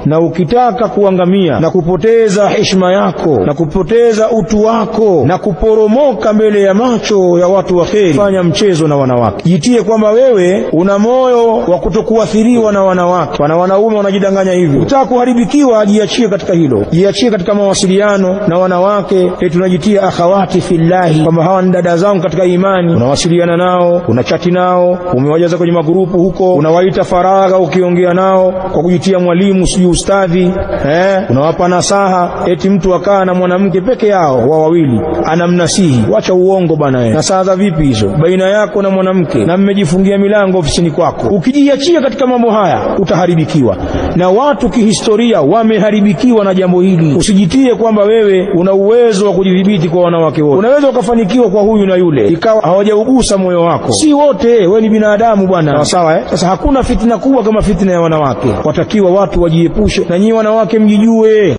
Na ukitaka kuangamia na kupoteza heshima yako na kupoteza utu wako na kuporomoka mbele ya macho ya watu wa kheri, fanya mchezo na wanawake. Jitie kwamba wewe una moyo wa kutokuathiriwa na wanawake. Wanaume wanajidanganya hivyo. Ukitaka kuharibikiwa, jiachie katika hilo. Jiachie katika mawasiliano na wanawake. Tunajitia akhawati fillahi, kwamba hawa ni dada zangu katika imani. Unawasiliana nao, unachati nao, umewajaza kwenye magrupu huko, unawaita faragha ukiongea nao kwa kujitia mwalimu sijui ustadhi, unawapa nasaha. Mtu akaa na mwanamke peke yao wa wawili anamnasihi. Wacha uongo bana. Nasaha vipi hizo baina yako na mwanamke na mmejifungia milango ofisini kwako? Ukijiachia katika mambo haya utaharibikiwa, na watu kihistoria wameharibikiwa na jambo hili. Usijitie kwamba wewe una uwezo wa kujidhibiti kwa wanawake wote. Unaweza ukafanikiwa kwa huyu na yule, ikawa hawajaugusa moyo wako. Si wote, wewe ni binadamu bwana, sawa? Sasa hakuna fitina kubwa kama fitina ya wanawake. Watakiwa watu wajiepushe, na nyinyi wanawake mjijue.